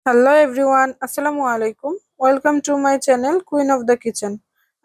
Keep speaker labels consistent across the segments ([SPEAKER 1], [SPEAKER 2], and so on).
[SPEAKER 1] Hello everyone, আসসালামু আলাইকুম। Welcome to my channel queen of the kitchen.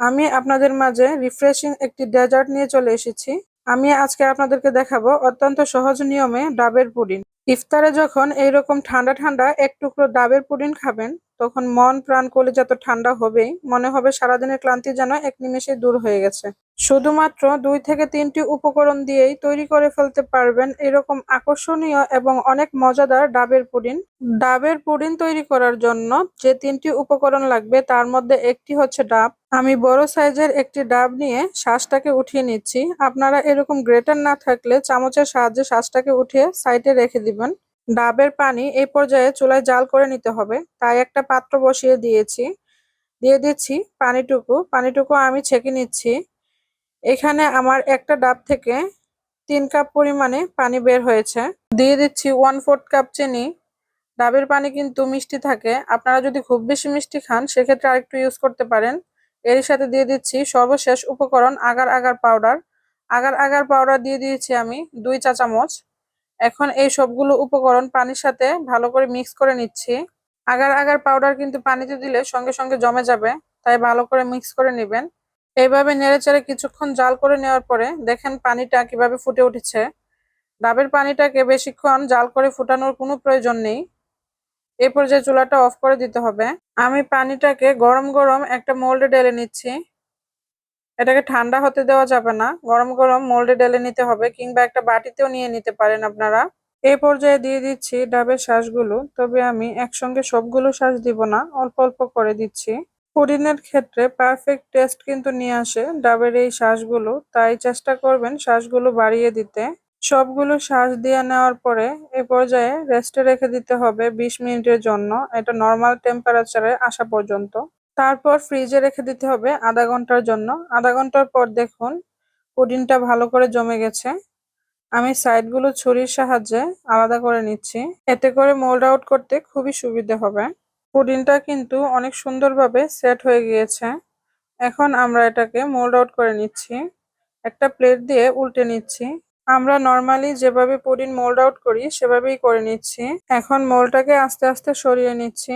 [SPEAKER 1] আমি আপনাদের মাঝে রিফ্রেশিং একটি ডেজার্ট নিয়ে চলে এসেছি। আমি আজকে আপনাদেরকে দেখাবো অত্যন্ত সহজ নিয়মে ডাবের পুডিং। ইফতারে যখন এইরকম ঠান্ডা ঠান্ডা এক টুকরো ডাবের পুডিং খাবেন, তখন মন প্রাণ কলিজা তো ঠান্ডা হবেই, মনে হবে সারাদিনের ক্লান্তি যেন এক নিমেষে দূর হয়ে গেছে। শুধুমাত্র 2 থেকে 3টি উপকরণ দিয়েই তৈরি করে ফেলতে পারবেন এরকম আকর্ষণীয় এবং অনেক মজাদার ডাবের পুডিং। ডাবের পুডিং তৈরি করার জন্য যে 3টি উপকরণ লাগবে তার মধ্যে একটি হচ্ছে ডাব। আমি বড় সাইজের একটি ডাব নিয়ে শাঁসটাকে উঠিয়ে নিচ্ছি। আপনারা এরকম গ্রেটার না থাকলে চামচের সাহায্যে শাঁসটাকে উঠিয়ে সাইডে রেখে দিবেন। ডাবের পানি এই পর্যায়ে চুলায় জাল করে নিতে হবে, তাই একটা পাত্র বসিয়ে দিয়ে দিচ্ছি পানিটুকু আমি ছেঁকে নিচ্ছি। এখানে আমার একটা ডাব থেকে 3 কাপ পরিমাণে পানি বের হয়েছে। দিয়ে দিচ্ছি 1/4 কাপ চিনি। ডাবের পানি কিন্তু মিষ্টি থাকে, আপনারা যদি খুব বেশি মিষ্টি খান সেক্ষেত্রে আরেকটু ইউজ করতে পারেন। এর সাথে দিয়ে দিচ্ছি সর্বশেষ উপকরণ agar agar powder. Agar agar powder দিয়ে দিয়েছি আমি 2 চা চামচ। এখন এই সবগুলো উপকরণ পানির সাথে ভালো করে মিক্স করে নিচ্ছি। আগার আগার পাউডার কিন্তু পানিতে দিলে সঙ্গে সঙ্গে জমে যাবে, তাই ভালো করে মিক্স করে নেবেন। এইভাবে নেড়েচেড়ে কিছুক্ষণ জাল করে নেওয়ার পরে দেখেন পানিটা কিভাবে ফুটে উঠেছে। ডাবের পানিটাকে বেশিক্ষণ জাল করে ফুটানোর কোনো প্রয়োজন নেই। এই পর্যায়ে চুলাটা অফ করে দিতে হবে। আমি পানিটাকে গরম গরম একটা মোল্ডে ঢেলে নিচ্ছি। এটাকে ঠান্ডা হতে দেওয়া যাবে না, গরম গরম মোল্ডে ঢেলে নিতে হবে, কিংবা একটা বাটিতেও নিয়ে নিতে পারেন আপনারা। এই পর্যায়ে দিয়ে দিচ্ছি ডাবের শাঁসগুলো, তবে আমি একসঙ্গে সবগুলো শাঁস দিব না, অল্প অল্প করে দিচ্ছি। পুডিংয়ের ক্ষেত্রে পারফেক্ট টেস্ট কিন্তু নিয়ে আসে ডাবের এই শাঁসগুলো, তাই চেষ্টা করবেন শাঁসগুলো বাড়িয়ে দিতে। সবগুলো শাঁস দিয়ে নেওয়ার পরে এই পর্যায়ে রেস্টে রেখে দিতে হবে 20 মিনিটের জন্য, এটা নর্মাল টেম্পারেচারে আসা পর্যন্ত। তারপর ফ্রিজে রেখে দিতে হবে আধা ঘন্টার জন্য। আধা ঘন্টার পর দেখুন পুডিংটা ভালো করে জমে গেছে। আমি সাইডগুলো ছুরির সাহায্যে আলাদা করে নিচ্ছি, এতে করে মোল্ড আউট করতে খুবই সুবিধা হবে। পুডিংটা কিন্তু অনেক সুন্দরভাবে সেট হয়ে গিয়েছে। এখন আমরা এটাকে মোল্ড আউট করে নিচ্ছি। একটা প্লেট দিয়ে উল্টে নিচ্ছি। আমরা নর্মালি যেভাবে পুডিং মোল্ড আউট করি সেভাবেই করে নিচ্ছি। এখন মোল্ডটাকে আস্তে আস্তে সরিয়ে নিচ্ছি।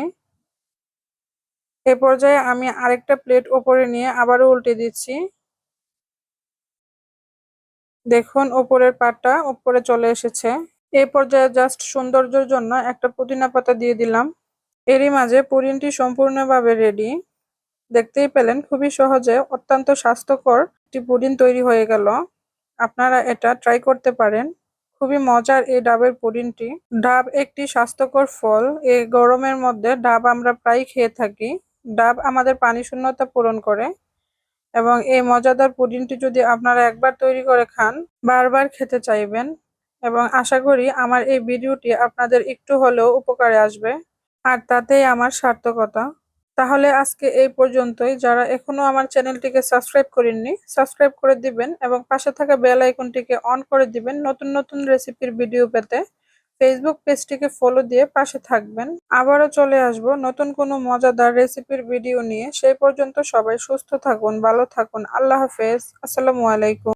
[SPEAKER 1] এ পর্যায়ে আমি আরেকটা প্লেট ওপরে নিয়ে আবারও উল্টে দিচ্ছি। দেখুন ওপরের পাটটা উপরে চলে এসেছে। এই পর্যায়ে জাস্ট সৌন্দর্যের জন্য একটা পুদিনা পাতা দিয়ে দিলাম। এরই মাঝে পুডিংটি সম্পূর্ণভাবে রেডি। দেখতেই পেলেন খুবই সহজে অত্যন্ত স্বাস্থ্যকর একটি পুডিং তৈরি হয়ে গেল। আপনারা এটা ট্রাই করতে পারেন। খুবই মজার এই ডাবের পুডিংটি। ডাব একটি স্বাস্থ্যকর ফল। এই গরমের মধ্যে ডাব আমরা প্রায় খেয়ে থাকি। ডাব আমাদের পানি শূন্যতা পূরণ করে, এবং এই মজাদার পুডিংটি যদি আপনারা একবার তৈরি করে খান বারবার খেতে চাইবেন। এবং আশা করি আমার এই ভিডিওটি আপনাদের একটু হলেও উপকারে আসবে, আর তাতেই আমার সার্থকতা। তাহলে আজকে এই পর্যন্তই। যারা এখনো আমার চ্যানেলটিকে সাবস্ক্রাইব করেননি সাবস্ক্রাইব করে দিবেন, এবং পাশে থাকা বেল আইকনটিকে অন করে দিবেন নতুন নতুন রেসিপির ভিডিও পেতে। ফেসবুক পেজটিকে ফলো দিয়ে পাশে থাকবেন। আবারও চলে আসব নতুন কোনো মজাদার রেসিপির ভিডিও নিয়ে। সেই পর্যন্ত সবাই সুস্থ থাকুন, ভালো থাকুন। আল্লাহ হাফেজ। আসসালামু আলাইকুম।